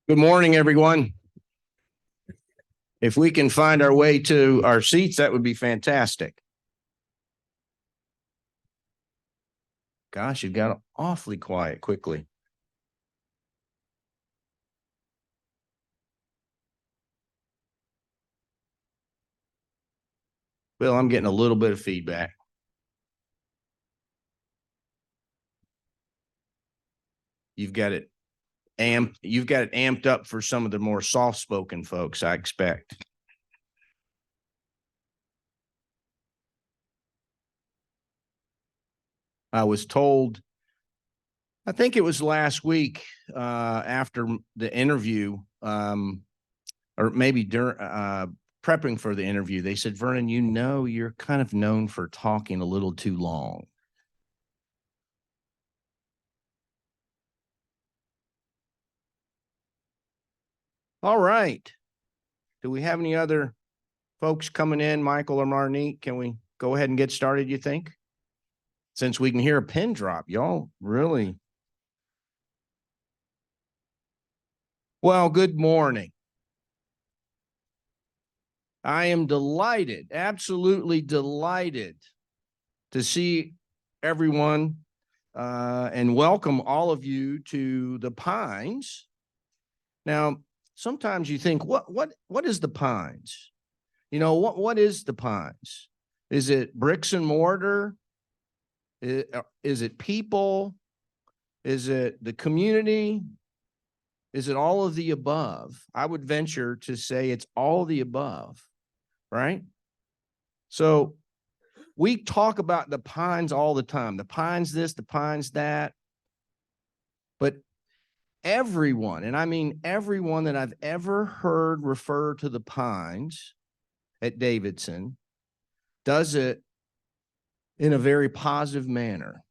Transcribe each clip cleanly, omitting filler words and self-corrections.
Good morning, everyone. If we can find our way to our seats, that would be fantastic. Gosh, it got awfully quiet quickly. Bill, I'm getting a little bit of feedback. You've got it amped up for some of the more soft-spoken folks, I expect. I was told, I think it was last week, after the interview, or maybe during prepping for the interview, they said, Vernon, you're kind of known for talking a little too long. All right. Do we have any other folks coming in, Michael or Marnique? Can we go ahead and get started, you think? Since we can hear a pin drop, y'all really. Well, good morning. I am delighted, absolutely delighted to see everyone and welcome all of you to the Pines. Now, sometimes you think, what is the Pines? You know, what is the Pines? Is it bricks and mortar? Is it people? Is it the community? Is it all of the above? I would venture to say it's all the above, right? So we talk about the Pines all the time. The Pines this, the Pines that. But everyone, and I mean everyone that I've ever heard refer to the Pines at Davidson, does it in a very positive manner.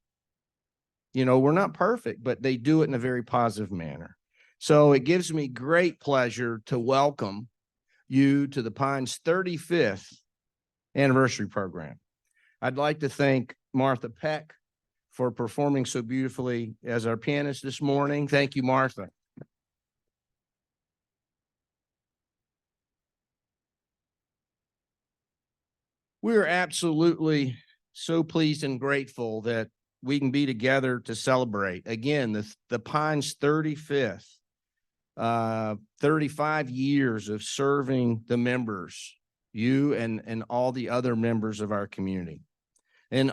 You know, we're not perfect, but they do it in a very positive manner. So it gives me great pleasure to welcome you to the Pines 35th anniversary program. I'd like to thank Martha Peck for performing so beautifully as our pianist this morning. Thank you, Martha. We're absolutely so pleased and grateful that we can be together to celebrate again the Pines 35th, 35 years of serving the members, you and all the other members of our community, and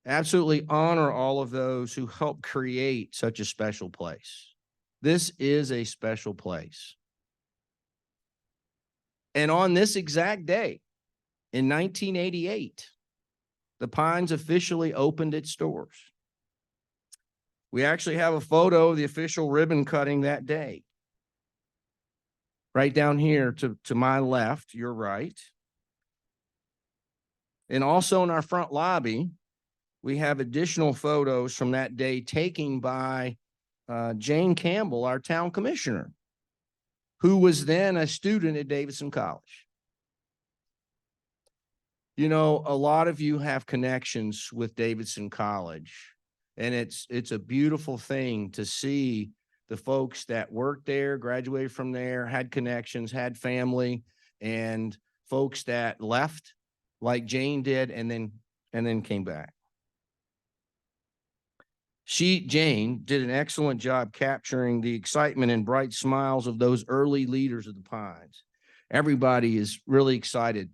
absolutely honor all of those who helped create such a special place. This is a special place. And on this exact day, in 1988, the Pines officially opened its doors. We actually have a photo of the official ribbon cutting that day. Right down here to my left, your right. And also in our front lobby, we have additional photos from that day taken by Jane Campbell, our town commissioner, who was then a student at Davidson College. You know, a lot of you have connections with Davidson College, and it's a beautiful thing to see the folks that worked there, graduated from there, had connections, had family, and folks that left like Jane did and then came back. Jane did an excellent job capturing the excitement and bright smiles of those early leaders of the Pines. Everybody is really excited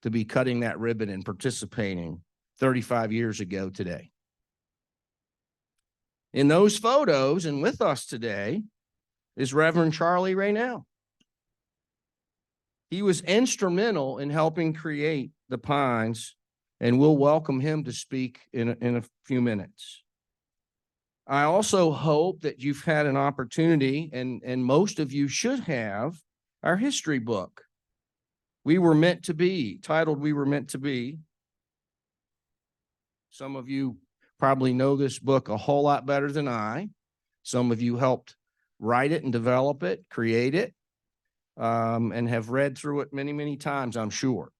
to be cutting that ribbon and participating 35 years ago today. In those photos and with us today is Reverend Charlie Raynell. He was instrumental in helping create the Pines, and we'll welcome him to speak in a few minutes. I also hope that you've had an opportunity, and most of you should have, our history book. We Were Meant to Be, titled We Were Meant to Be. Some of you probably know this book a whole lot better than I. Some of you helped write it and develop it, create it, and have read through it many, many times, I'm sure.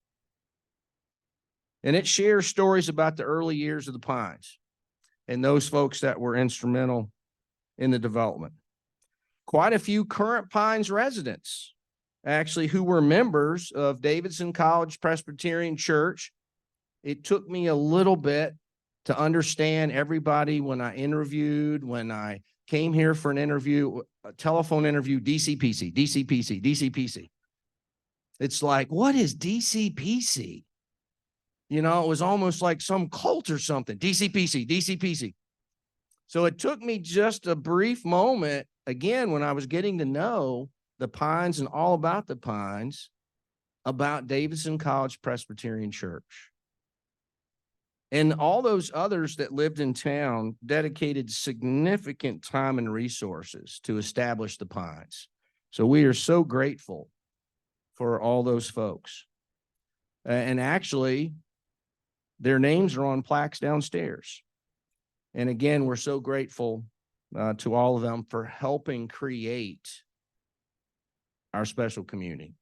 And it shares stories about the early years of the Pines and those folks that were instrumental in the development. quite a few current Pines residents, actually, who were members of Davidson College Presbyterian Church. It took me a little bit to understand everybody when I interviewed, when I came here for an interview, a telephone interview, DCPC, DCPC, DCPC. It's like, what is DCPC? You know, it was almost like some cult or something. DCPC, DCPC. So it took me just a brief moment, again, when I was getting to know the Pines and all about the Pines, about Davidson College Presbyterian Church. And all those others that lived in town dedicated significant time and resources to establish the Pines. So we are so grateful for all those folks. And actually, their names are on plaques downstairs. And again, we're so grateful to all of them for helping create our special community.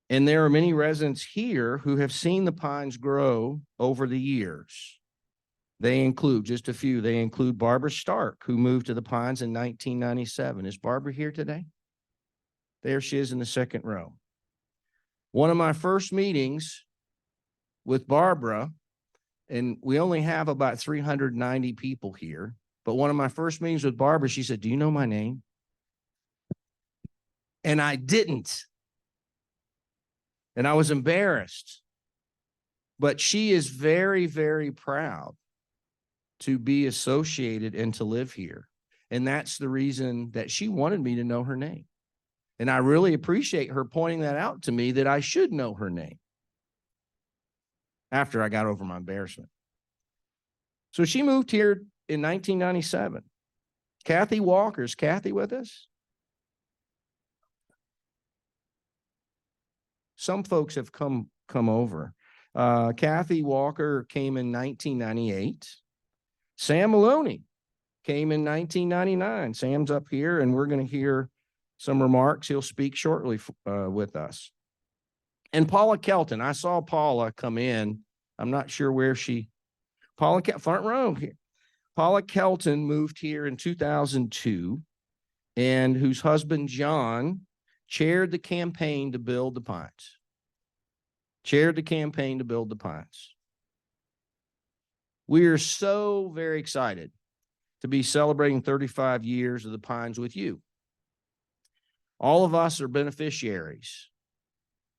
And there are many residents here who have seen the Pines grow over the years. They include, just a few, they include Barbara Stark, who moved to the Pines in 1997. Is Barbara here today? There she is in the second row. One of my first meetings with Barbara, and we only have about 390 people here, but one of my first meetings with Barbara, she said, "Do you know my name?" And I didn't. And I was embarrassed. But she is very, very proud to be associated and to live here. And that's the reason that she wanted me to know her name. And I really appreciate her pointing that out to me, that I should know her name after I got over my embarrassment. So she moved here in 1997. Kathy Walker, is Kathy with us? Some folks have come over. Kathy Walker came in 1998. Sam Maloney came in 1999. Sam's up here, and we're going to hear some remarks. He'll speak shortly with us. And Paula Kelton, I saw Paula come in. I'm not sure where Paula, front row here. Paula Kelton moved here in 2002, and whose husband, John, chaired the campaign to build the Pines. Chaired the campaign to build the Pines. We are so very excited to be celebrating 35 years of the Pines with you. All of us are beneficiaries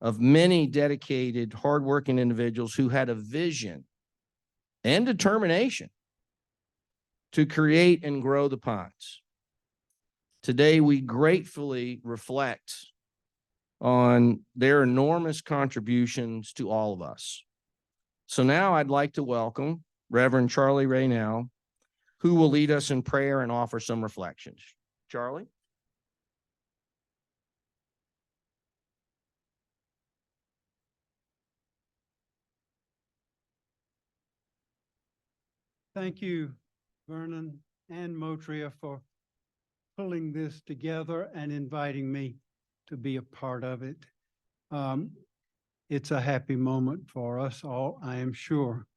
of many dedicated, hardworking individuals who had a vision and determination to create and grow the Pines. Today, we gratefully reflect on their enormous contributions to all of us. So now I'd like to welcome Reverend Charlie Raynell, who will lead us in prayer and offer some reflections. Charlie? Thank you, Vernon and Motria, for pulling this together and inviting me to be a part of it. It's a happy moment for us all, I am sure.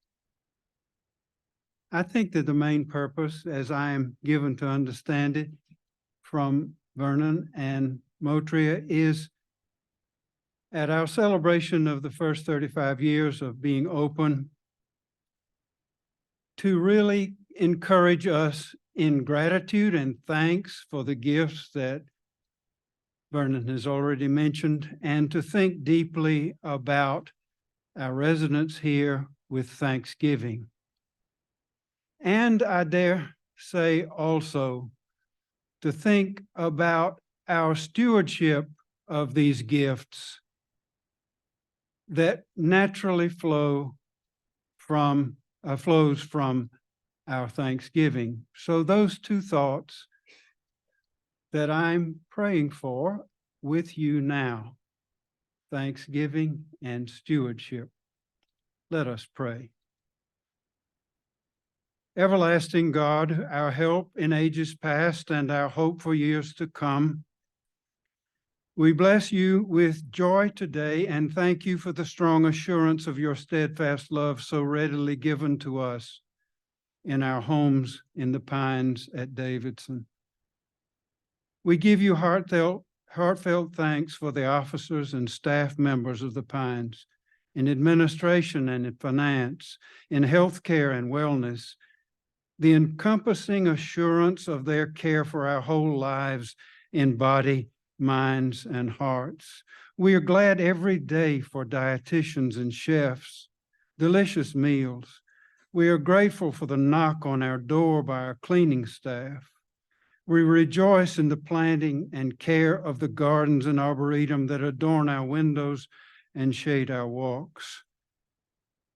I think that the main purpose, as I am given to understand it from Vernon and Motria, is at our celebration of the first 35 years of being open, to really encourage us in gratitude and thanks for the gifts that Vernon has already mentioned, and to think deeply about our residence here with thanksgiving. And I dare say also to think about our stewardship of these gifts that naturally flows from our thanksgiving. So those two thoughts that I'm praying for with you now, thanksgiving and stewardship. Let us pray. Everlasting God, our help in ages past and our hope for years to come, we bless you with joy today and thank you for the strong assurance of your steadfast love so readily given to us in our homes in the Pines at Davidson. We give you heartfelt thanks for the officers and staff members of the Pines in administration and in finance, in healthcare and wellness, the encompassing assurance of their care for our whole lives in body, minds, and hearts. We are glad every day for dietitians and chefs, delicious meals. We are grateful for the knock on our door by our cleaning staff. We rejoice in the planting and care of the gardens and arboretum that adorn our windows and shade our walks.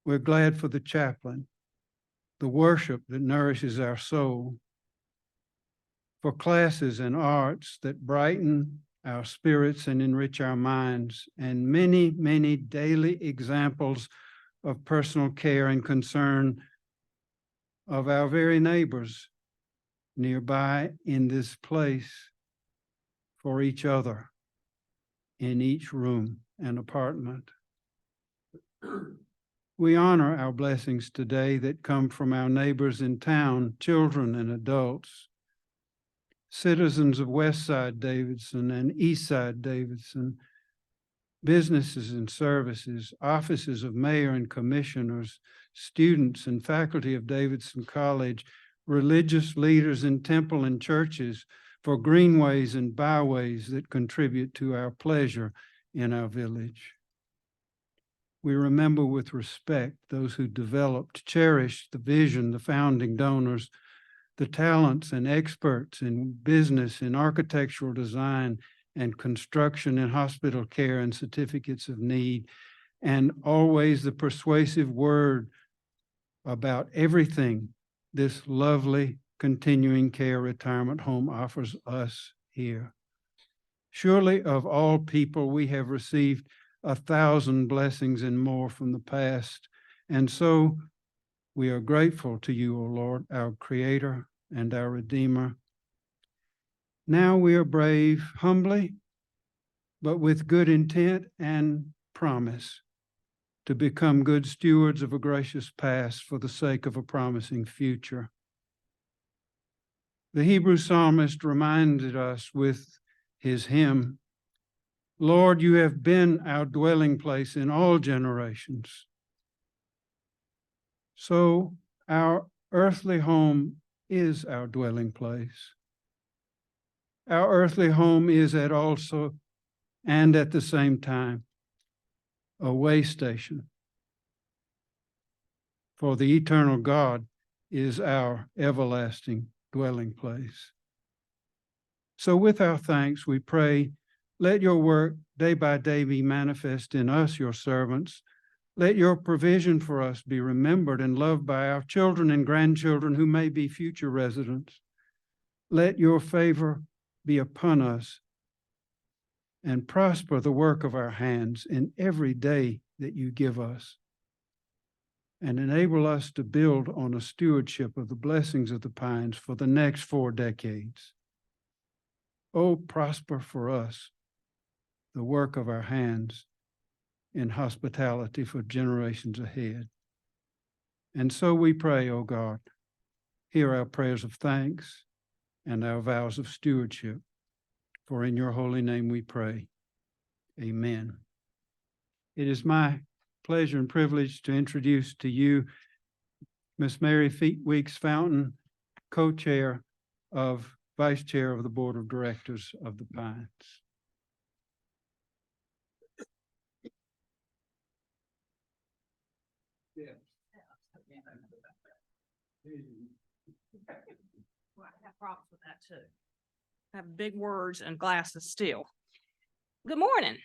We're glad for the chaplain, the worship that nourishes our soul, for classes and arts that brighten our spirits and enrich our minds, and many, many daily examples of personal care and concern of our very neighbors nearby in this place for each other in each room and apartment. We honor our blessings today that come from our neighbors in town, children and adults, citizens of Westside Davidson and Eastside Davidson, businesses and services, offices of mayor and commissioners, students and faculty of Davidson College, religious leaders in temple and churches, for greenways and byways that contribute to our pleasure in our village. We remember with respect those who developed, cherished the vision, the founding donors, the talents and experts in business, in architectural design and construction and hospital care and certificates of need, and always the persuasive word about everything this lovely continuing care retirement home offers us here. Surely of all people, we have received 1,000 blessings and more from the past. And so we are grateful to you, O Lord, our Creator and our Redeemer. Now we are brave, humbly, but with good intent and promise to become good stewards of a gracious past for the sake of a promising future. The Hebrew psalmist reminded us with his hymn, Lord, you have been our dwelling place in all generations. So our earthly home is our dwelling place. Our earthly home is at also and at the same time a way station, for the eternal God is our everlasting dwelling place. So with our thanks, we pray, let your work day by day be manifest in us, your servants. Let your provision for us be remembered and loved by our children and grandchildren who may be future residents. Let your favor be upon us and prosper the work of our hands in every day that you give us, and enable us to build on a stewardship of the blessings of the Pines for the next 4 decades. Oh, prosper for us the work of our hands in hospitality for generations ahead. And so we pray, O God, hear our prayers of thanks and our vows of stewardship. For in your holy name we pray. Amen. It is my pleasure and privilege to introduce to you Miss Mary Weeks Fountain, co-chair of Vice Chair of the Board of Directors of the Pines. Well, I have problems with that too. I have big words and glasses still. Good morning.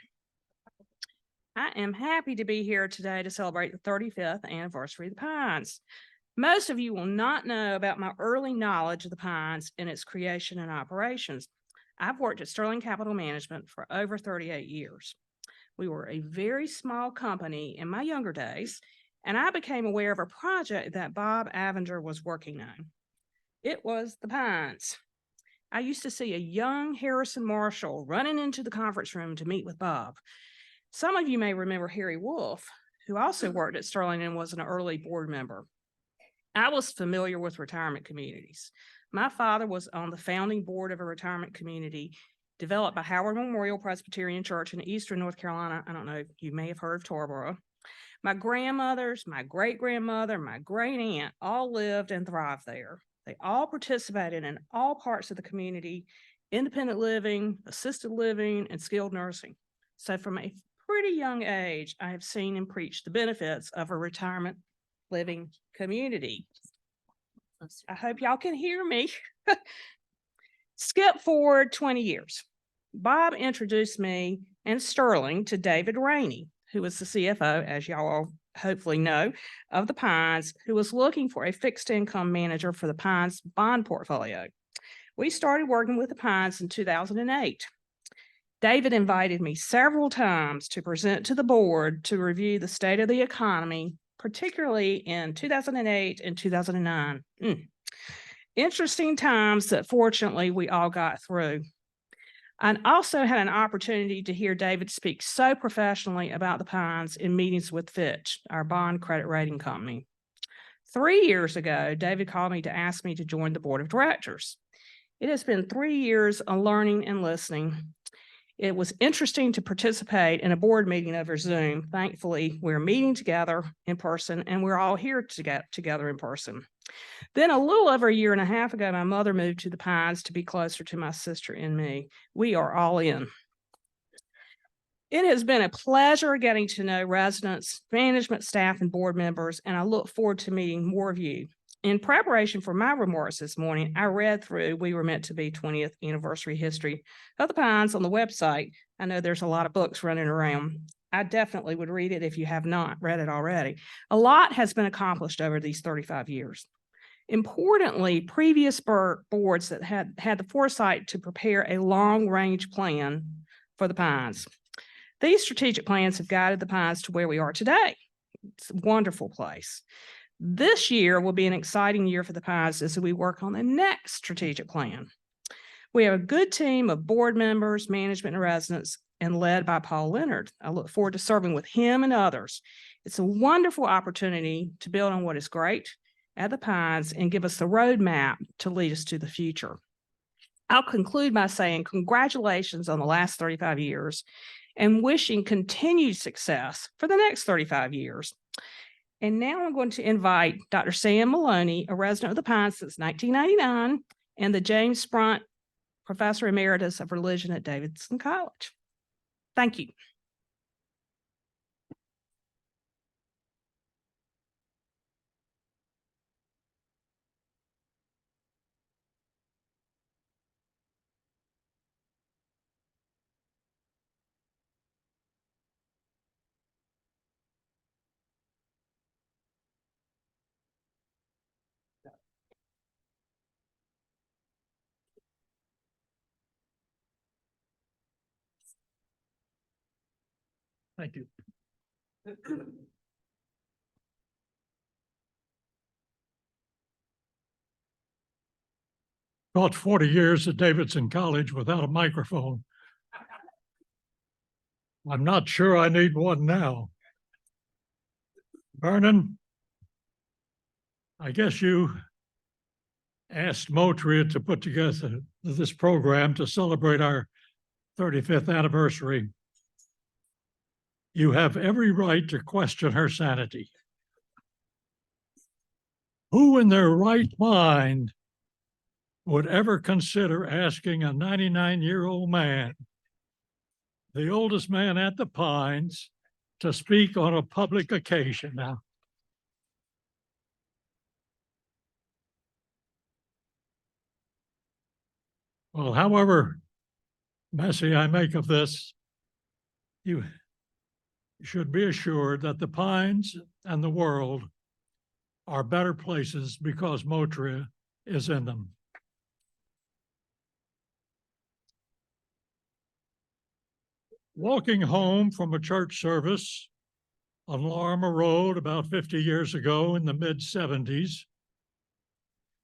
I am happy to be here today to celebrate the 35th anniversary of the Pines. Most of you will not know about my early knowledge of the Pines and its creation and operations. I've worked at Sterling Capital Management for over 38 years. We were a very small company in my younger days, and I became aware of a project that Bob Avenger was working on. It was the Pines. I used to see a young Harrison Marshall running into the conference room to meet with Bob. Some of you may remember Harry Wolf, who also worked at Sterling and was an early board member. I was familiar with retirement communities. My father was on the founding board of a retirement community developed by Howard Memorial Presbyterian Church in Eastern North Carolina. I don't know if you may have heard of Tarboro. My grandmothers, my great-grandmother, my great-aunt all lived and thrived there. They all participated in all parts of the community, independent living, assisted living, and skilled nursing. So from a pretty young age, I have seen and preached the benefits of a retirement living community. I hope y'all can hear me. Skip forward 20 years. Bob introduced me and Sterling to David Rainey, who was the CFO, as y'all all hopefully know, of the Pines, who was looking for a fixed income manager for the Pines bond portfolio. We started working with the Pines in 2008. David invited me several times to present to the board to review the state of the economy, particularly in 2008 and 2009. Interesting times that fortunately we all got through. I also had an opportunity to hear David speak so professionally about the Pines in meetings with Fitch, our bond credit rating company. 3 years ago, David called me to ask me to join the board of directors. It has been 3 years of learning and listening. It was interesting to participate in a board meeting over Zoom. Thankfully, we're meeting together in person and we're all here to get together in person. Then a little over a year and a half ago, my mother moved to the Pines to be closer to my sister and me. We are all in. It has been a pleasure getting to know residents, management staff, and board members, and I look forward to meeting more of you. In preparation for my remarks this morning, I read through We Were Meant to Be 20th Anniversary History of the Pines on the website. I know there's a lot of books running around. I definitely would read it if you have not read it already. A lot has been accomplished over these 35 years. Importantly, previous boards that had the foresight to prepare a long-range plan for the Pines. These strategic plans have guided the Pines to where we are today. It's a wonderful place. This year will be an exciting year for the Pines as we work on the next strategic plan. We have a good team of board members, management, and residents, and led by Paul Leonard. I look forward to serving with him and others. It's a wonderful opportunity to build on what is great at the Pines and give us the roadmap to lead us to the future. I'll conclude by saying congratulations on the last 35 years and wishing continued success for the next 35 years. And now I'm going to invite Dr. Sam Maloney, a resident of the Pines since 1999, and the James Sprunt Professor Emeritus of Religion at Davidson College. Thank you. Thank you. Taught 40 years at Davidson College without a microphone. I'm not sure I need one now. Vernon, I guess you asked Motria to put together this program to celebrate our 35th anniversary. You have every right to question her sanity. Who in their right mind would ever consider asking a 99-year-old man, the oldest man at the Pines, to speak on a public occasion now? Well, however messy I make of this, you should be assured that the Pines and the world are better places because Motria is in them. Walking home from a church service on Larimer Road about 50 years ago in the mid-70s,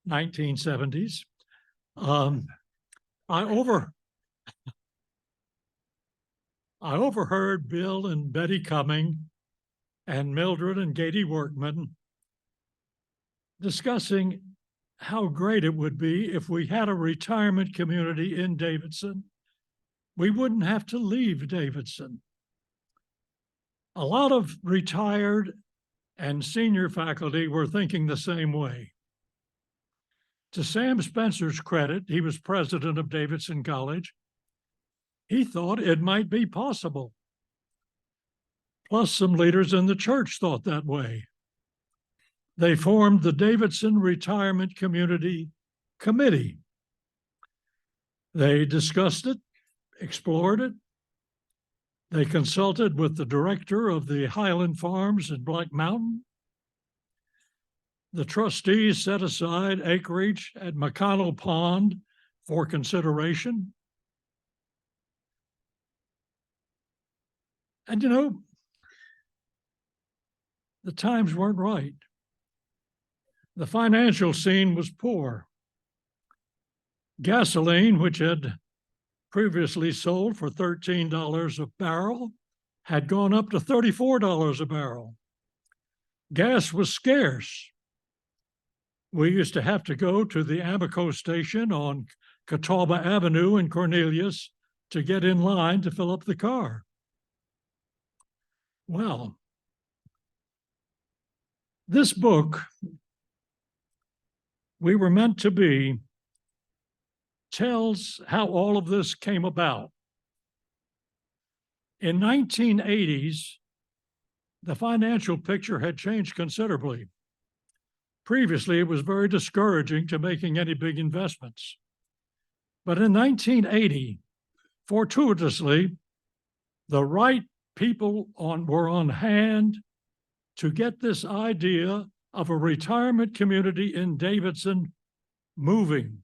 1970s, I overheard Bill and Betty Cumming and Mildred and Katie Workman discussing how great it would be if we had a retirement community in Davidson. We wouldn't have to leave Davidson. A lot of retired and senior faculty were thinking the same way. To Sam Spencer's credit, he was president of Davidson College. He thought it might be possible. Plus, some leaders in the church thought that way. They formed the Davidson Retirement Community Committee. They discussed it, explored it. They consulted with the director of the Highland Farms in Black Mountain. The trustees set aside acreage at McConnell Pond for consideration. And you know, the times weren't right. The financial scene was poor. Gasoline, which had previously sold for $13 a barrel, had gone up to $34 a barrel. Gas was scarce. We used to have to go to the Amoco station on Catawba Avenue in Cornelius to get in line to fill up the car. Well, this book, We Were Meant to Be, tells how all of this came about. In 1980s, the financial picture had changed considerably. Previously, it was very discouraging to making any big investments. But in 1980, fortuitously, the right people were on hand to get this idea of a retirement community in Davidson moving.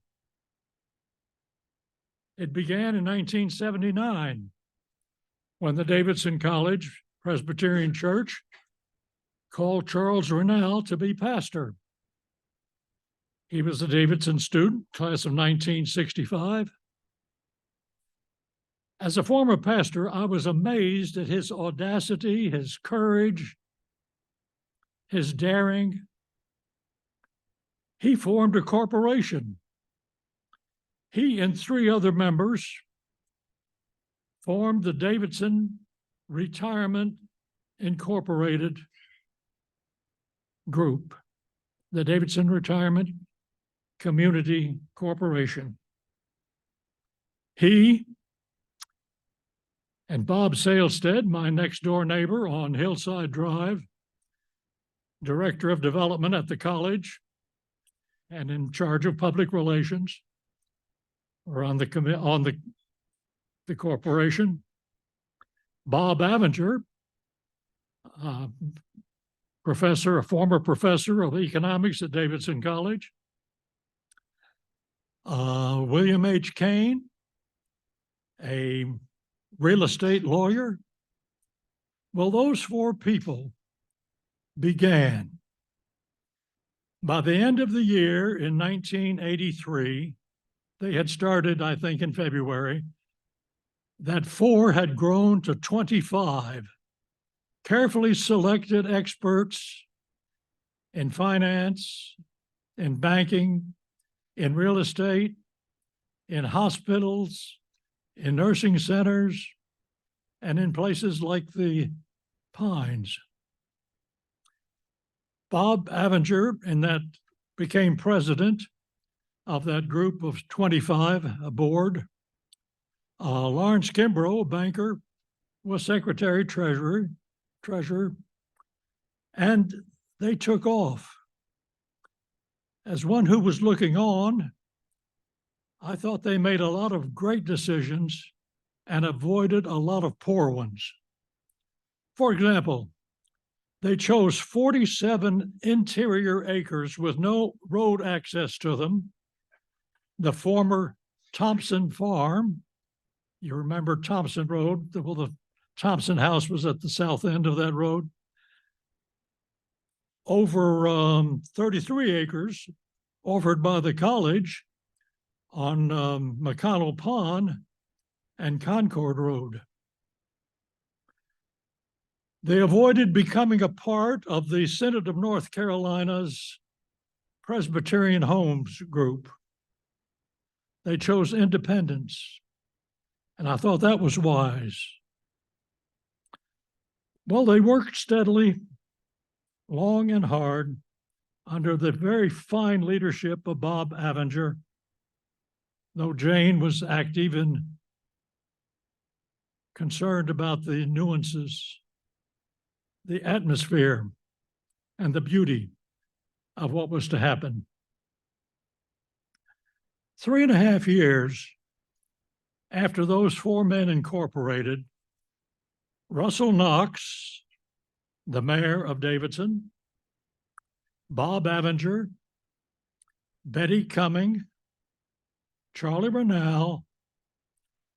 It began in 1979 when the Davidson College Presbyterian Church called Charles Rennell to be pastor. He was a Davidson student, class of 1965. As a former pastor, I was amazed at his audacity, his courage, his daring. He formed a corporation. He and 3 other members formed the Davidson Retirement Incorporated Group, the Davidson Retirement Community Corporation. He and Bob Salestead, my next door neighbor on Hillside Drive, director of development at the college and in charge of public relations, or on the corporation. Bob Avenger, a former professor of economics at Davidson College. William H. Kane, a real estate lawyer. Well, those 4 people began. By the end of the year in 1983, they had started, I think, in February, that 4 had grown to 25 carefully selected experts in finance, in banking, in real estate, in hospitals, in nursing centers, and in places like the Pines. Bob Avenger, became president of that group of 25 aboard. Lawrence Kimbrough, a banker, was secretary treasurer, and they took off. As one who was looking on, I thought they made a lot of great decisions and avoided a lot of poor ones. For example, they chose 47 interior acres with no road access to them. The former Thompson Farm, you remember Thompson Road, the Thompson House was at the south end of that road. Over 33 acres offered by the college on McConnell Pond and Concord Road. They avoided becoming a part of the Synod of North Carolina's Presbyterian Homes Group. They chose independence, and I thought that was wise. Well, they worked steadily, long and hard, under the very fine leadership of Bob Avenger, though Jane was active and concerned about the nuances, the atmosphere, and the beauty of what was to happen. 3.5 years after those four men incorporated, Russell Knox, the mayor of Davidson, Bob Avenger, Betty Cumming, Charlie Bernal,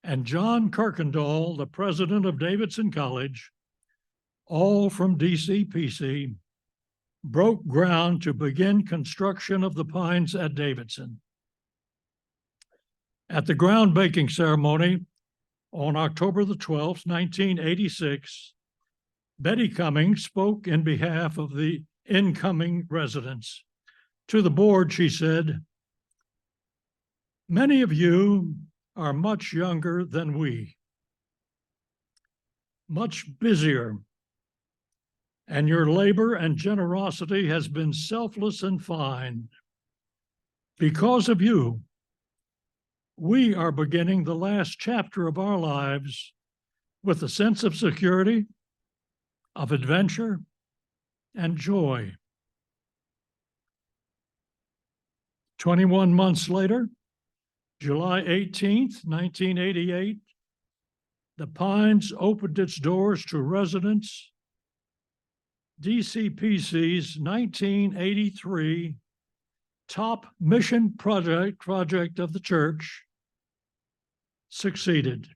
and John Kirkendall, the president of Davidson College, all from DCPC, broke ground to begin construction of the Pines at Davidson. At the groundbreaking ceremony on October the 12th, 1986, Betty Cumming spoke in behalf of the incoming residents. To the board, she said, "Many of you are much younger than we, much busier, and your labor and generosity has been selfless and fine. Because of you, we are beginning the last chapter of our lives with a sense of security, of adventure, and joy." 21 months later, July 18th, 1988, the Pines opened its doors to residents. DCPC's 1983 top mission project of the church succeeded.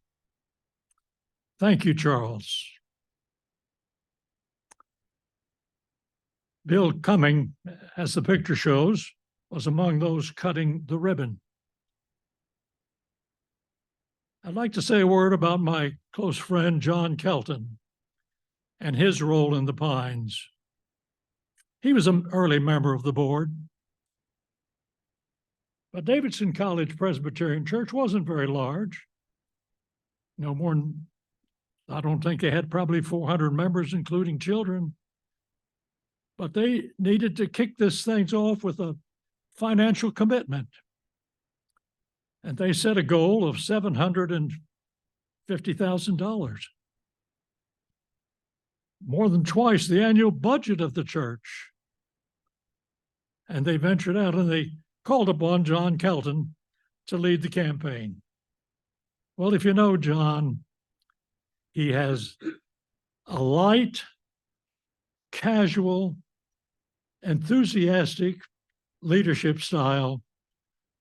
Thank you, Charles. Bill Cumming, as the picture shows, was among those cutting the ribbon. I'd like to say a word about my close friend, John Kelton, and his role in the Pines. He was an early member of the board. But Davidson College Presbyterian Church wasn't very large. No more than, I don't think they had probably 400 members, including children. But they needed to kick this thing off with a financial commitment. And they set a goal of $750,000, more than twice the annual budget of the church. And they ventured out and they called upon John Kelton to lead the campaign. Well, if you know John, he has a light, casual, enthusiastic leadership style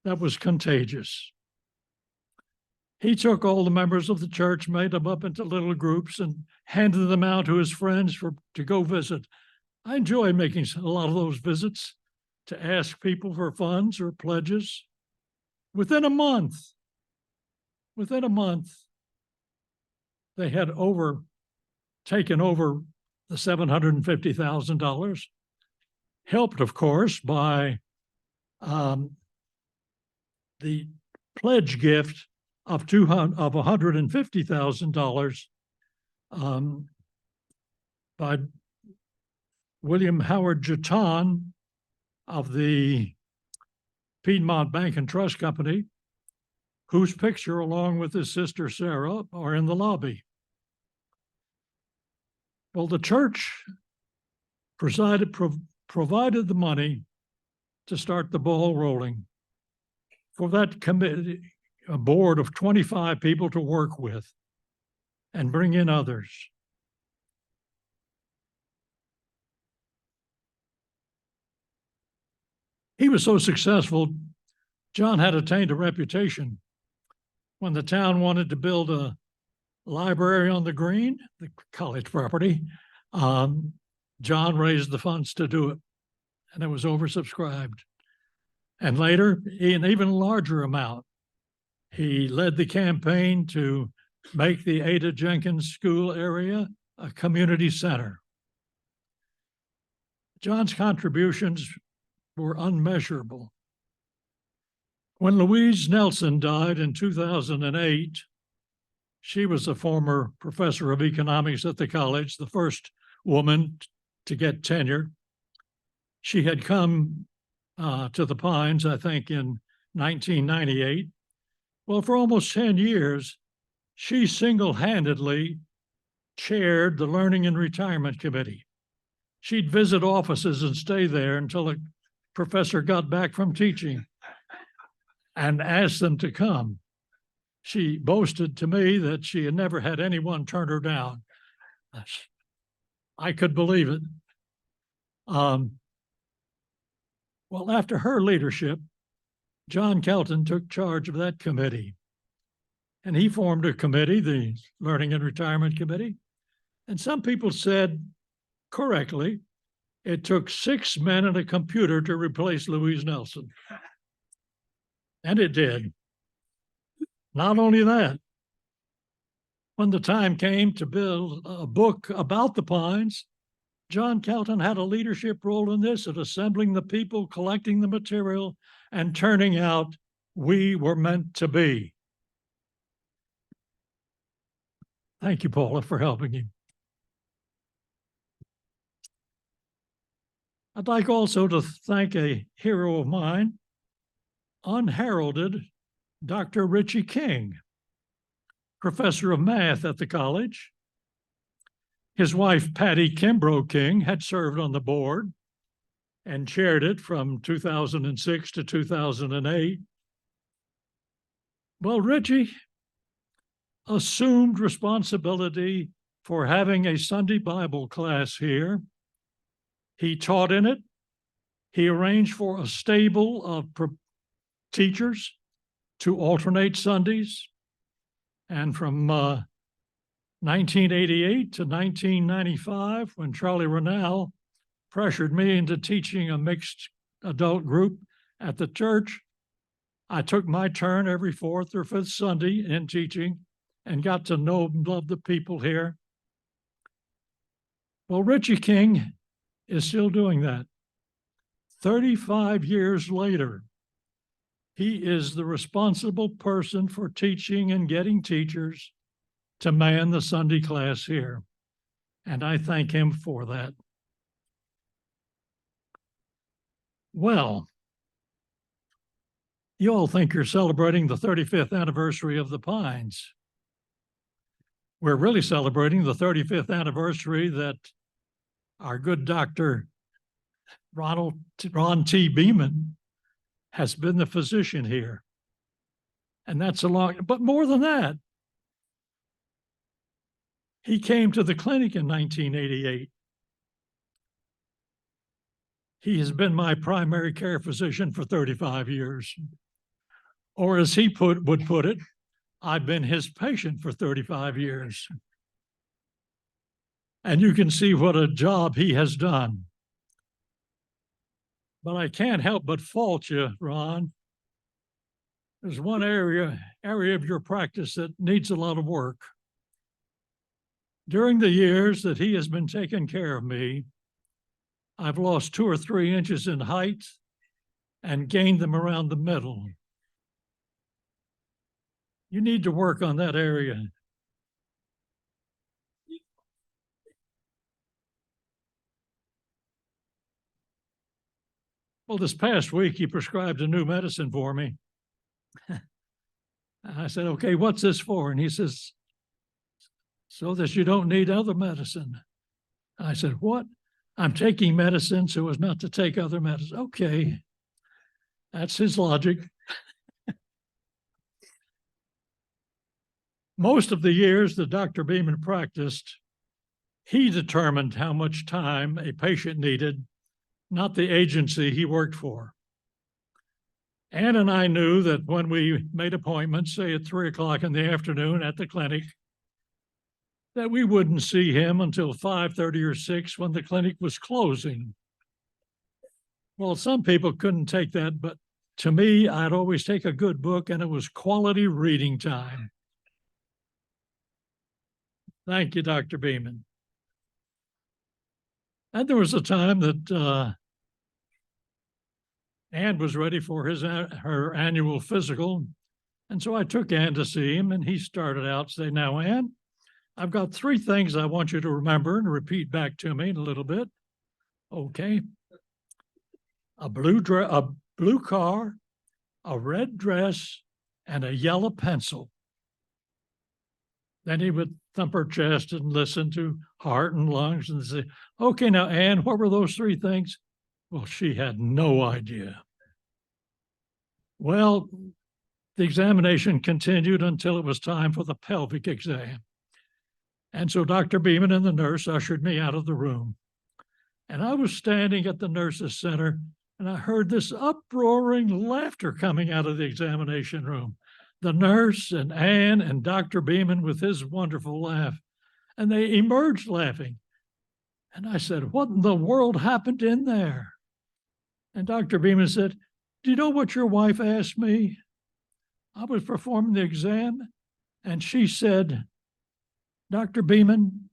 that was contagious. He took all the members of the church, made them up into little groups, and handed them out to his friends to go visit. I enjoy making a lot of those visits to ask people for funds or pledges. Within a month, they had taken over the $750,000, helped, of course, by the pledge gift of $150,000 by William Howard Jeton of the Piedmont Bank and Trust Company, whose picture, along with his sister Sarah, are in the lobby. Well, the church provided the money to start the ball rolling for that committee, a board of 25 people to work with and bring in others. He was so successful, John had attained a reputation. When the town wanted to build a library on the green, the college property, John raised the funds to do it, and it was oversubscribed. And later, an even larger amount. He led the campaign to make the Ada Jenkins School area a community center. John's contributions were unmeasurable. When Louise Nelson died in 2008, she was a former professor of economics at the college, the first woman to get tenure. She had come to the Pines, I think, in 1998. Well, for almost 10 years, she single-handedly chaired the Learning and Retirement Committee. She'd visit offices and stay there until a professor got back from teaching and asked them to come. She boasted to me that she had never had anyone turn her down. I could believe it. Well, after her leadership, John Kelton took charge of that committee. And he formed a committee, the Learning and Retirement Committee. And some people said correctly, it took 6 men and a computer to replace Louise Nelson. And it did. Not only that, when the time came to build a book about the Pines, John Kelton had a leadership role in this, at assembling the people, collecting the material, and turning out We Were Meant to Be. Thank you, Paula, for helping him. I'd like also to thank a hero of mine, unheralded Dr. Richie King, professor of math at the college. His wife, Patty Kimbrough King, had served on the board and chaired it from 2006 to 2008. Well, Richie assumed responsibility for having a Sunday Bible class here. He taught in it. He arranged for a stable of teachers to alternate Sundays. And from 1988 to 1995, when Charlie Rennell pressured me into teaching a mixed adult group at the church, I took my turn every 4th or 5th Sunday in teaching and got to know and love the people here. Well, Richie King is still doing that. 35 years later, he is the responsible person for teaching and getting teachers to man the Sunday class here. And I thank him for that. Well, you all think you're celebrating the 35th anniversary of the Pines. We're really celebrating the 35th anniversary that our good Dr. Ron T. Beeman has been the physician here. And that's a long, but more than that, he came to the clinic in 1988. He has been my primary care physician for 35 years. Or as he would put it, I've been his patient for 35 years. And you can see what a job he has done. But I can't help but fault you, Ron. There's one area of your practice that needs a lot of work. During the years that he has been taking care of me, I've lost 2 or 3 inches in height and gained them around the middle. You need to work on that area. Well, this past week, he prescribed a new medicine for me. I said, okay, what's this for? And he says, so that you don't need other medicine. I said, what? I'm taking medicine so as not to take other medicine. Okay, that's his logic. Most of the years that Dr. Beeman practiced, he determined how much time a patient needed, not the agency he worked for. Ann and I knew that when we made appointments, say at 3 o'clock in the afternoon at the clinic, that we wouldn't see him until 5:30 or 6 when the clinic was closing. Well, some people couldn't take that, but to me, I'd always take a good book, and it was quality reading time. Thank you, Dr. Beeman. And there was a time that Ann was ready for her annual physical. And so I took Ann to see him, and he started out saying, "Now, Ann, I've got 3 things I want you to remember and repeat back to me in a little bit." Okay. A blue car, a red dress, and a yellow pencil. Then he would thump her chest and listen to heart and lungs and say, "Okay, now, Ann, what were those 3 things?" Well, she had no idea. Well, the examination continued until it was time for the pelvic exam. And so Dr. Beeman and the nurse ushered me out of the room. And I was standing at the nurses' center, and I heard this uproaring laughter coming out of the examination room. The nurse and Ann and Dr. Beeman with his wonderful laugh. And they emerged laughing. And I said, "What in the world happened in there?" And Dr. Beeman said, "Do you know what your wife asked me? I was performing the exam, and she said, 'Dr. Beeman,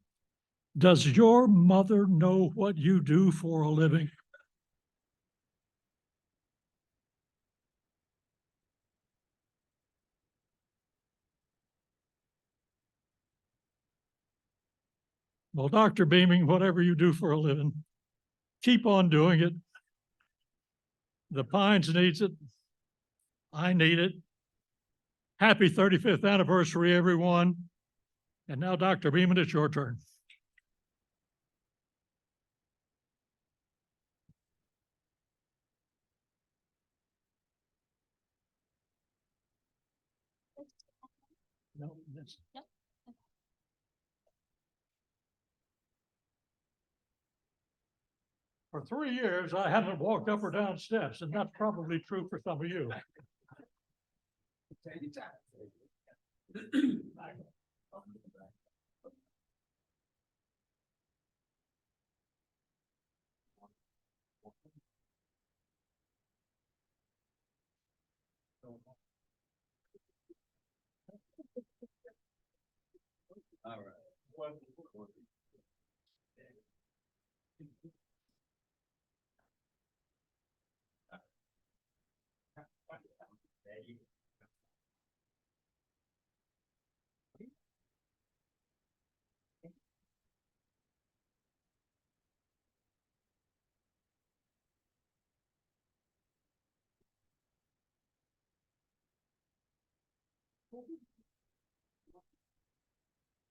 does your mother know what you do for a living?'" Well, Dr. Beaming, whatever you do for a living, keep on doing it. The Pines needs it. I need it. Happy 35th anniversary, everyone. And now, Dr. Beeman, it's your turn. No, that's... For 3 years, I haven't walked up or down steps, and that's probably true for some of you. All right.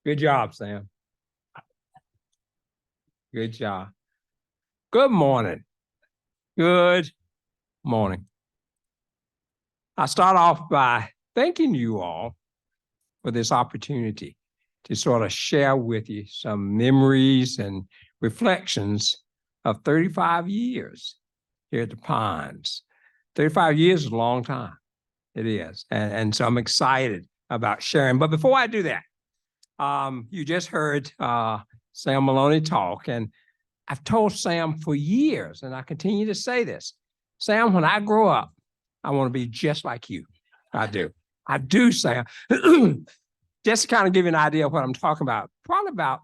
Good job, Sam. Good job. Good morning. Good morning. I start off by thanking you all for this opportunity to sort of share with you some memories and reflections of 35 years here at the Pines. 35 years is a long time. It is. And so I'm excited about sharing. But before I do that, you just heard Sam Maloney talk, and I've told Sam for years, and I continue to say this, Sam, when I grow up, I want to be just like you. I do. I do, Sam. Just to kind of give you an idea of what I'm talking about, probably about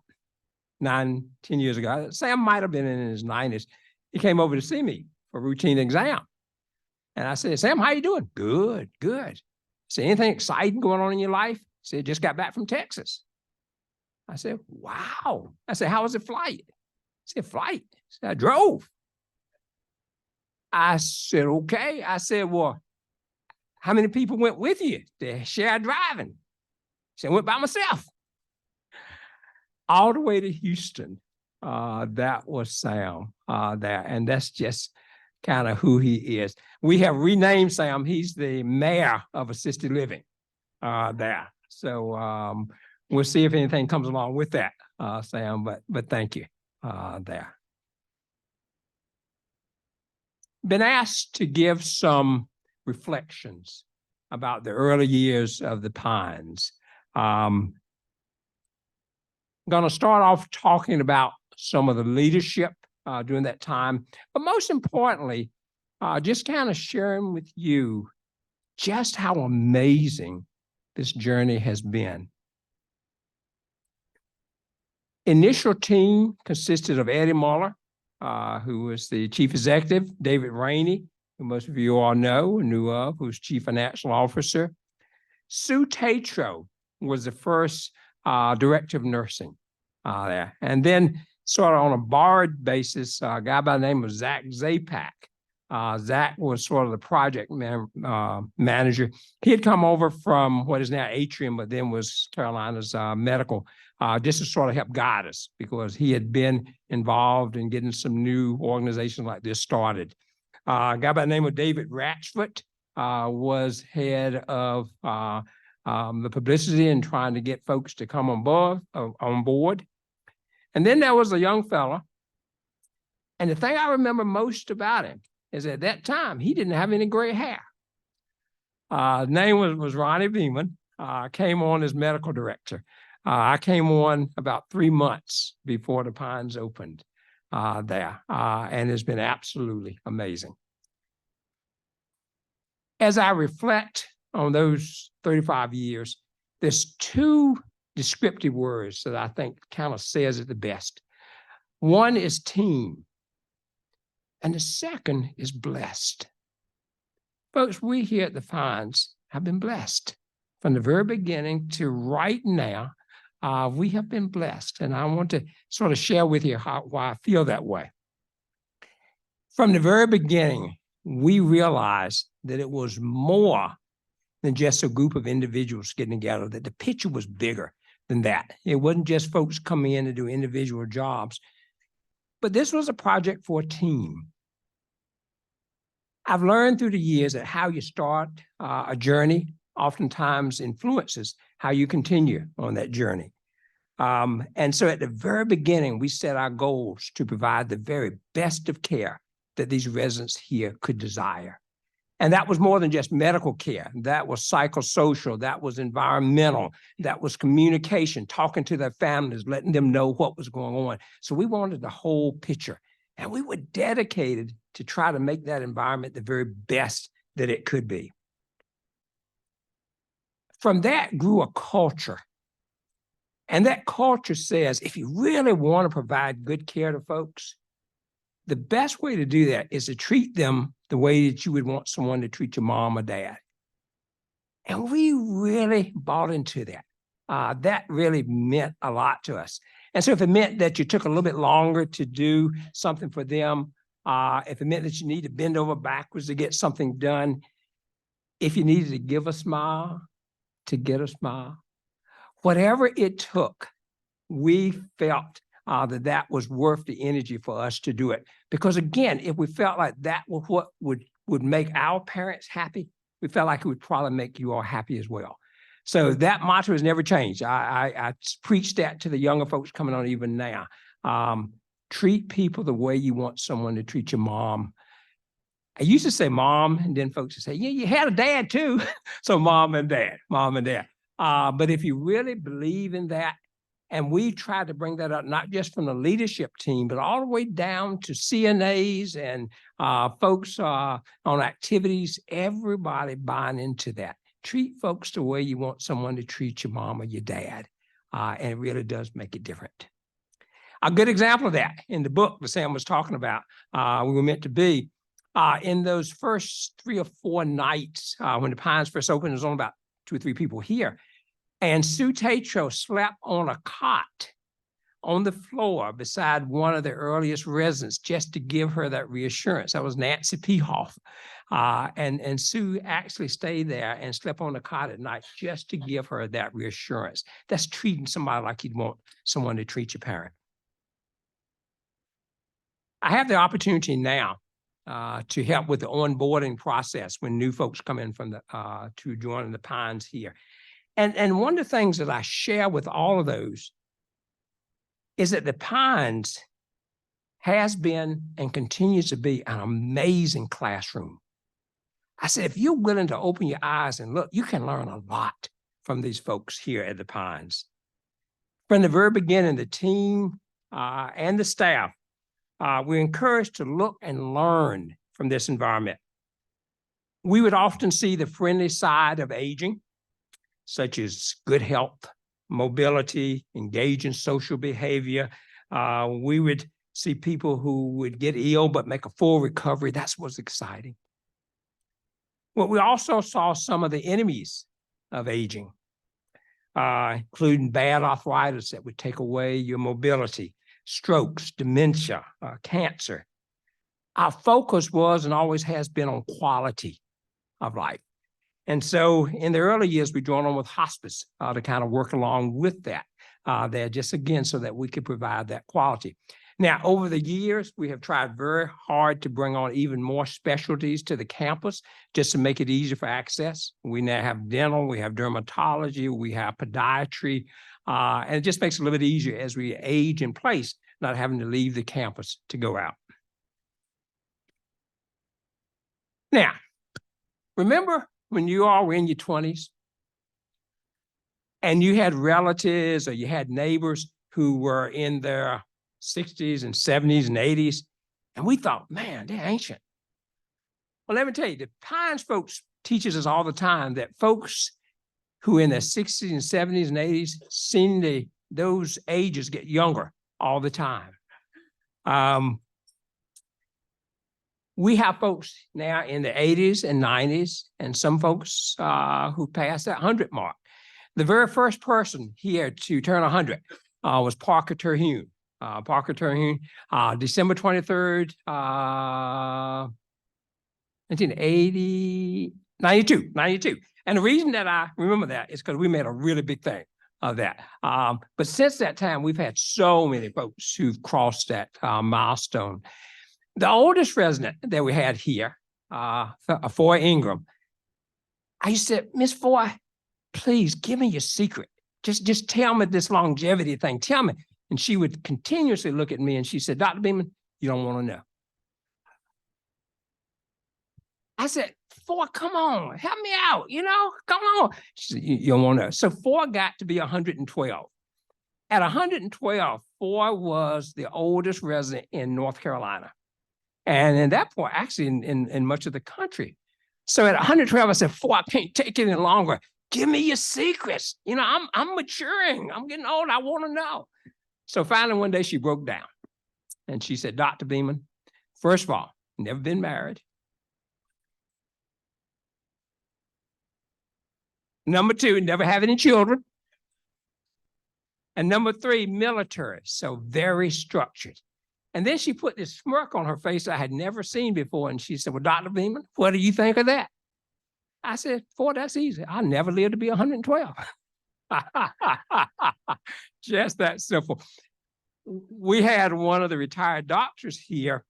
9-10 years ago, Sam might have been in his 90s. He came over to see me for a routine exam. And I said, "Sam, how you doing?" "Good, good." I said, "Anything exciting going on in your life?" He said, "Just got back from Texas." I said, "Wow." I said, "How was the flight?" He said, "Flight?" I said, "I drove." I said, "Okay." I said, "Well, how many people went with you to share driving?" He said, "I went by myself." All the way to Houston. That was Sam there. And that's just kind of who he is. We have renamed Sam. He's the mayor of assisted living there. So we'll see if anything comes along with that, Sam, but thank you there. Been asked to give some reflections about the early years of the Pines. I'm going to start off talking about some of the leadership during that time, but most importantly, just kind of sharing with you just how amazing this journey has been. Initial team consisted of Eddie Muller, who was the chief executive, David Rainey, who most of you all know and knew of, who's Chief Financial Officer. Sue Tatro was the first Director of Nursing there. And then sort of on a borrowed basis, a guy by the name of Zach Zapak. Zach was sort of the project manager. He had come over from what is now Atrium, but then was Carolina's medical, just to sort of help guide us because he had been involved in getting some new organizations like this started. A guy by the name of David Ratchford was head of the publicity and trying to get folks to come on board. And then there was a young fella. And the thing I remember most about him is at that time, he didn't have any gray hair. Name was Ronnie Beeman, came on as medical director. I came on about 3 months before the Pines opened there, and it's been absolutely amazing. As I reflect on those 35 years, there's 2 descriptive words that I think kind of says it the best. One is team, and the second is blessed. Folks, we here at the Pines have been blessed. From the very beginning to right now, we have been blessed. And I want to sort of share with you why I feel that way. From the very beginning, we realized that it was more than just a group of individuals getting together, that the picture was bigger than that. It wasn't just folks coming in to do individual jobs, but this was a project for a team. I've learned through the years that how you start a journey oftentimes influences how you continue on that journey. And so at the very beginning, we set our goals to provide the very best of care that these residents here could desire. And that was more than just medical care. That was psychosocial, that was environmental, that was communication, talking to their families, letting them know what was going on. So we wanted the whole picture. And we were dedicated to try to make that environment the very best that it could be. From that grew a culture. And that culture says, if you really want to provide good care to folks, the best way to do that is to treat them the way that you would want someone to treat your mom or dad. And we really bought into that. That really meant a lot to us. And so if it meant that you took a little bit longer to do something for them, if it meant that you need to bend over backwards to get something done, if you needed to give a smile, to get a smile, whatever it took, we felt that was worth the energy for us to do it. Because again, if we felt like that was what would make our parents happy, we felt like it would probably make you all happy as well. So that motto has never changed. I preach that to the younger folks coming on even now. Treat people the way you want someone to treat your mom. I used to say mom, and then folks would say, yeah, you had a dad too. So mom and dad. But if you really believe in that, and we tried to bring that up, not just from the leadership team, but all the way down to CNAs and folks on activities, everybody buying into that. Treat folks the way you want someone to treat your mom or your dad. And it really does make it different. A good example of that in the book that Sam was talking about, we were meant to be, in those first 3 or 4 nights when the Pines first opened, there was only about 2 or 3 people here. And Sue Tatro slept on a cot on the floor beside one of the earliest residents just to give her that reassurance. That was Nancy Pehoff. And Sue actually stayed there and slept on the cot at night just to give her that reassurance. That's treating somebody like you'd want someone to treat your parent. I have the opportunity now to help with the onboarding process when new folks come in from to join the Pines here. And one of the things that I share with all of those is that the Pines has been and continues to be an amazing classroom. I said, if you're willing to open your eyes and look, you can learn a lot from these folks here at the Pines. From the very beginning, the team and the staff, we're encouraged to look and learn from this environment. We would often see the friendly side of aging, such as good health, mobility, engage in social behavior. We would see people who would get ill but make a full recovery. That's what's exciting. Well, we also saw some of the enemies of aging, including bad arthritis that would take away your mobility, strokes, dementia, cancer. Our focus was and always has been on quality of life. And so in the early years, we joined on with hospice to kind of work along with that there, just again, so that we could provide that quality. Now, over the years, we have tried very hard to bring on even more specialties to the campus just to make it easier for access. We now have dental, we have dermatology, we have podiatry, and it just makes it a little bit easier as we age in place, not having to leave the campus to go out. Now, remember when you all were in your 20s and you had relatives or you had neighbors who were in their 60s and 70s and 80s, and we thought, man, they're ancient. Well, let me tell you, the Pines folks teaches us all the time that folks who are in their 60s and 70s and 80s, seeing those ages get younger all the time. We have folks now in the 80s and 90s, and some folks who passed that 100 mark. The very first person here to turn 100 was Parker Terhune. Parker Terhune, December 23rd, 92. And the reason that I remember that is because we made a really big thing of that. But since that time, we've had so many folks who've crossed that milestone. The oldest resident that we had here, Foy Ingram, I used to say, Miss Foy, please give me your secret. Just tell me this longevity thing. Tell me. And she would continuously look at me and she said, Dr. Beeman, you don't want to know. I said, Foy, come on, help me out, come on. She said, you don't want to know. So Foy got to be 112. At 112, Foy was the oldest resident in North Carolina. And at that point, actually in much of the country. So at 112, I said, Foy, I can't take it any longer. Give me your secrets. I'm maturing. I'm getting old. I want to know. So finally, one day she broke down and she said, Dr. Beeman, first of all, never been married. Number two, never have any children. And number three, military. So very structured. And then she put this smirk on her face I had never seen before. And she said, well, Dr. Beeman, what do you think of that? I said, Foy, that's easy. I'll never live to be 112. Just that simple. We had one of the retired doctors here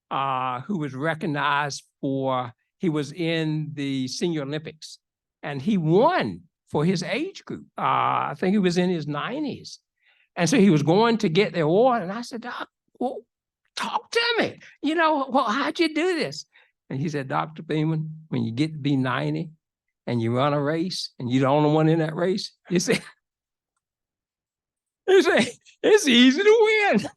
who was recognized he was in the Senior Olympics and he won for his age group. I think he was in his 90s. And so he was going to get the award. And I said, Doc, well, talk to me. How'd you do this? And he said, Dr. Beeman, when you get to be 90 and you run a race and you're the only one in that race, you say, it's easy to win.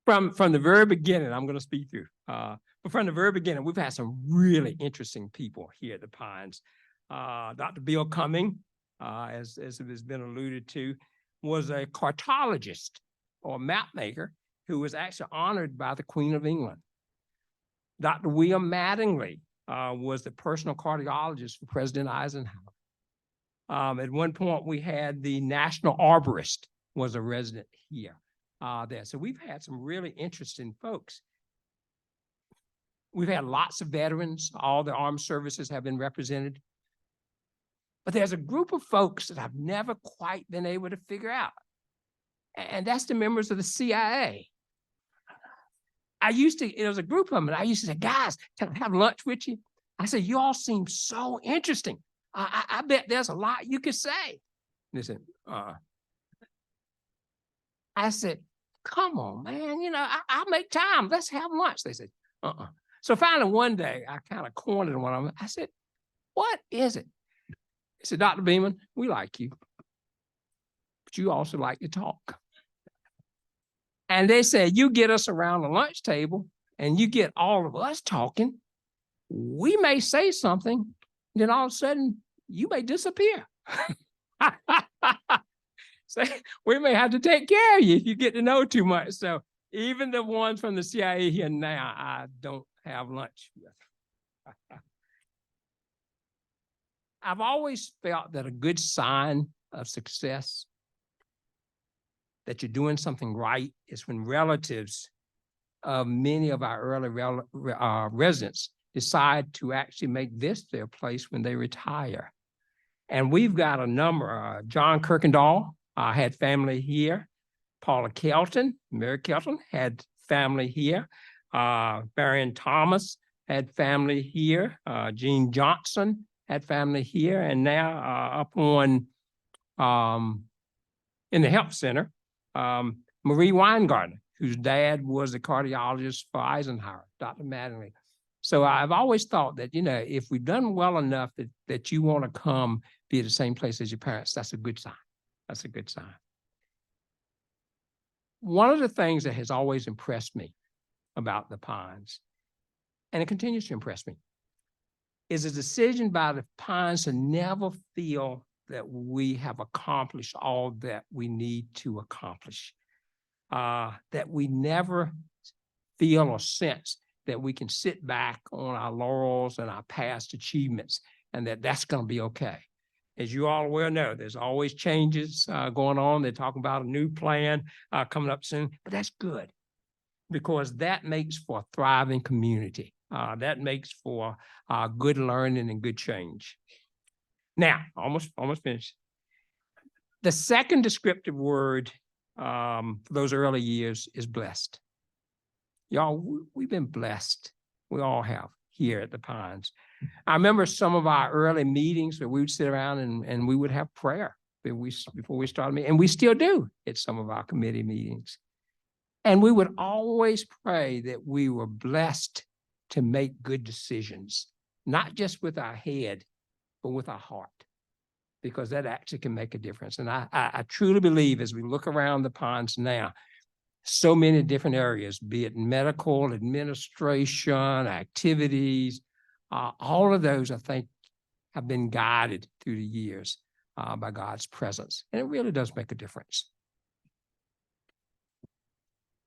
From the very beginning, I'm going to speak through. But from the very beginning, we've had some really interesting people here at the Pines. Dr. Bill Cumming, as it has been alluded to, was a cartologist or map maker who was actually honored by the Queen of England. Dr. William Mattingly was the personal cardiologist for President Eisenhower. At one point, we had the national arborist was a resident here there. So we've had some really interesting folks. We've had lots of veterans. All the armed services have been represented. But there's a group of folks that I've never quite been able to figure out. And that's the members of the CIA. There was a group of them, and I used to say, guys, can I have lunch with you? I said, you all seem so interesting. I bet there's a lot you could say. And they said, I said, come on, man, I'll make time. Let's have lunch. They said, So finally one day, I kind of cornered one of them. I said, what is it? He said, Dr. Beeman, we like you, but you also like to talk. And they said, you get us around the lunch table and you get all of us talking. We may say something, then all of a sudden you may disappear. So we may have to take care of you if you get to know too much. So Even the ones from the CIA here now, I don't have lunch with. I've always felt that a good sign of success, that you're doing something right, is when relatives of many of our early residents decide to actually make this their place when they retire. And we've got a number. John Kirkendall had family here. Paula Kelton, Mary Kelton, had family here. Marion Thomas had family here. Jean Johnson had family here. And now up on in the health center, Marie Weingarten, whose dad was a cardiologist for Eisenhower, Dr. Mattingly. So I've always thought that, if we've done well enough that you want to come be at the same place as your parents, that's a good sign. That's a good sign. One of the things that has always impressed me about the Pines, and it continues to impress me, is a decision by the Pines to never feel that we have accomplished all that we need to accomplish. That we never feel or sense that we can sit back on our laurels and our past achievements and that's going to be okay. As you all well know, there's always changes going on. They're talking about a new plan coming up soon, but that's good because that makes for a thriving community. That makes for good learning and good change. Now, almost finished. The second descriptive word for those early years is blessed. Y'all, we've been blessed. We all have here at the Pines. I remember some of our early meetings where we would sit around and we would have prayer before we started meeting, and we still do at some of our committee meetings. And we would always pray that we were blessed to make good decisions, not just with our head, but with our heart, because that actually can make a difference. And I truly believe as we look around the Pines now, so many different areas, be it medical, administration, activities, all of those, I think, have been guided through the years by God's presence. And it really does make a difference.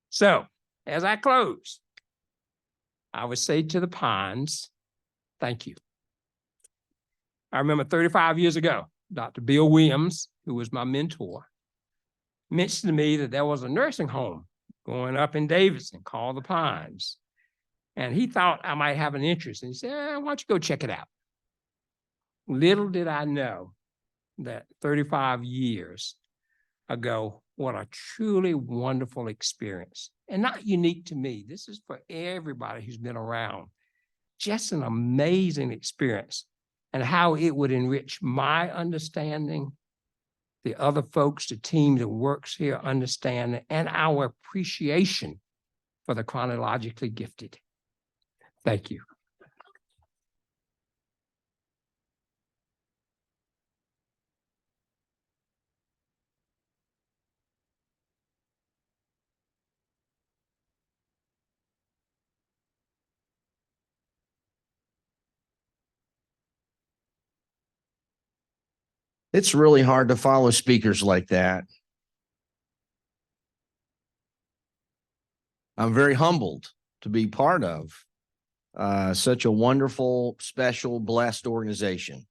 So, as I close, I would say to the Pines, thank you. I remember 35 years ago, Dr. Bill Williams, who was my mentor, mentioned to me that there was a nursing home going up in Davidson called the Pines. And he thought I might have an interest. And he said, why don't you go check it out? Little did I know that 35 years ago, what a truly wonderful experience. And not unique to me. This is for everybody who's been around. Just an amazing experience and how it would enrich my understanding, the other folks, the team that works here understand, and our appreciation for the chronologically gifted. Thank you. It's really hard to follow speakers like that. I'm very humbled to be part of such a wonderful, special, blessed organization.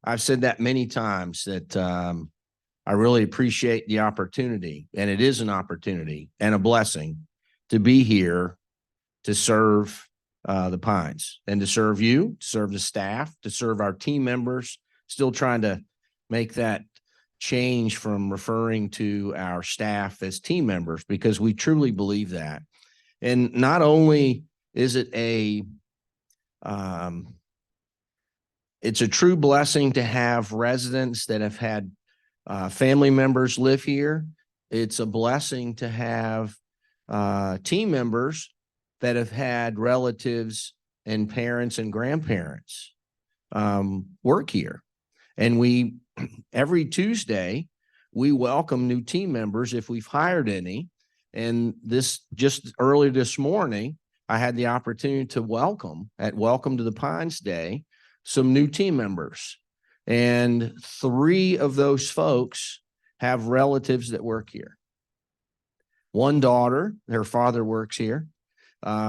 I've said that many times that I really appreciate the opportunity, and it is an opportunity and a blessing to be here to serve the Pines and to serve you, to serve the staff, to serve our team members, still trying to make that change from referring to our staff as team members, because we truly believe that. And not only is it it's a true blessing to have residents that have had family members live here. It's a blessing to have team members that have had relatives and parents and grandparents work here. And every Tuesday, we welcome new team members if we've hired any. And just earlier this morning, I had the opportunity to welcome to the Pines Day some new team members. And 3 of those folks have relatives that work here. one daughter, her father works here.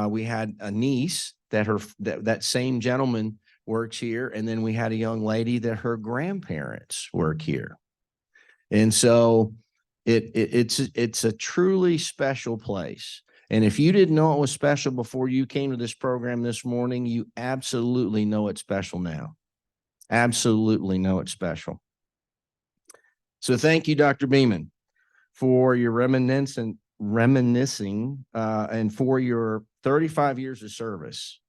We had a niece that same gentleman works here. And then we had a young lady that her grandparents work here. And so it's a truly special place. And if you didn't know it was special before you came to this program this morning, you absolutely know it's special now. Absolutely know it's special. So thank you, Dr. Beeman, for your reminiscing and for your 35 years of service.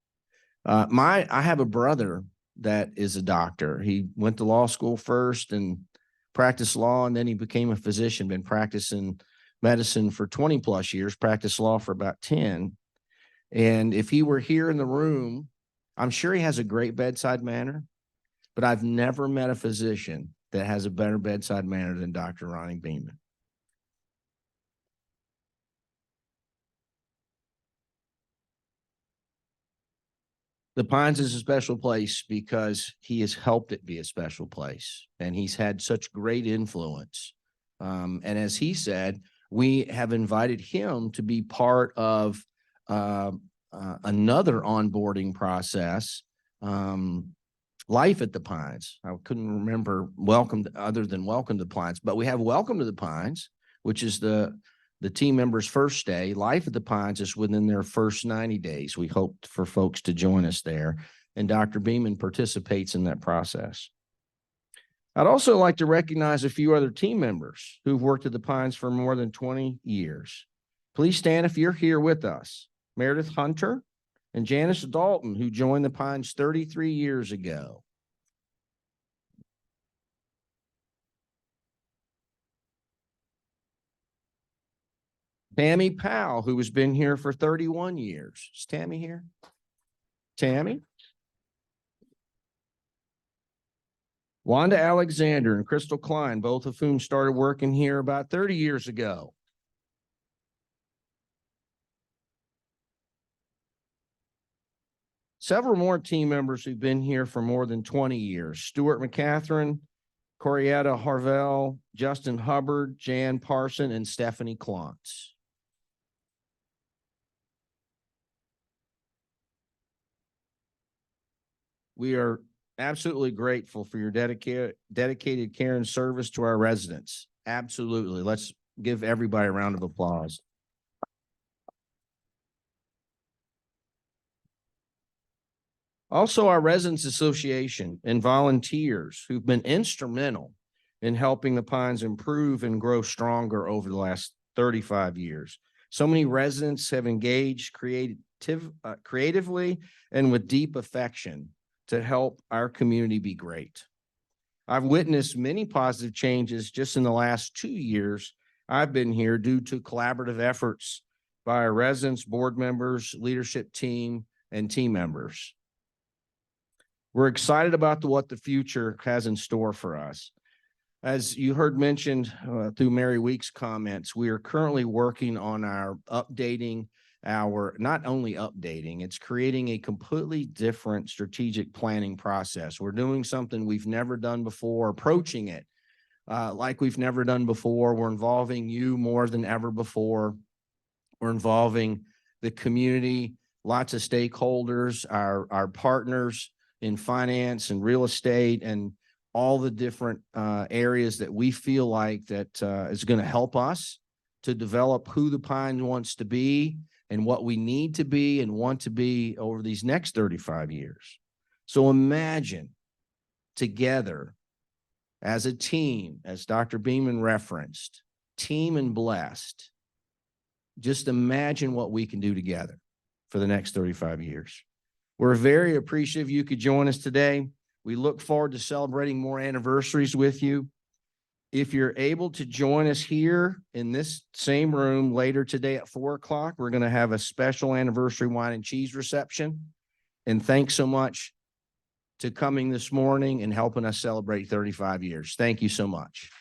I have a brother that is a doctor. He went to law school first and practiced law, and then he became a physician, been practicing medicine for 20 plus years, practiced law for about 10. And if he were here in the room, I'm sure he has a great bedside manner, but I've never met a physician that has a better bedside manner than Dr. Ronnie Beeman. The Pines is a special place because he has helped it be a special place, and he's had such great influence. And as he said, we have invited him to be part of another onboarding process, Life at the Pines. I couldn't remember other than Welcome to the Pines, but we have Welcome to the Pines, which is the team members' first day. Life at the Pines is within their first 90 days. We hope for folks to join us there, and Dr. Beeman participates in that process. I'd also like to recognize a few other team members who've worked at the Pines for more than 20 years. Please stand if you're here with us. Meredith Hunter and Janice Dalton, who joined the Pines 33 years ago. Tammy Powell, who has been here for 31 years. Is Tammy here? Tammy? Wanda Alexander and Crystal Klein, both of whom started working here about 30 years ago. Several more team members who've been here for more than 20 years. Stuart McCatherine, Corietta Harvell, Justin Hubbard, Jan Parson, and Stephanie Klontz. We are absolutely grateful for your dedicated care and service to our residents. Absolutely. Let's give everybody a round of applause. Also, our Residents Association and volunteers who've been instrumental in helping the Pines improve and grow stronger over the last 35 years. So many residents have engaged creatively and with deep affection to help our community be great. I've witnessed many positive changes just in the last 2 years I've been here due to collaborative efforts by our residents, board members, leadership team, and team members. We're excited about what the future has in store for us. As you heard mentioned through Mary Weeks' comments, we are currently working on not only updating, it's creating a completely different strategic planning process. We're doing something we've never done before, approaching it like we've never done before. We're involving you more than ever before. We're involving the community, lots of stakeholders, our partners in finance and real estate, and all the different areas that we feel like that is going to help us to develop who the Pine wants to be and what we need to be and want to be over these next 35 years. So imagine together as a team, as Dr. Beeman referenced, team and blessed. Just imagine what we can do together for the next 35 years. We're very appreciative you could join us today. We look forward to celebrating more anniversaries with you. If you're able to join us here in this same room later today at 4 o'clock, we're going to have a special anniversary wine and cheese reception. And thanks so much to coming this morning and helping us celebrate 35 years. Thank you so much.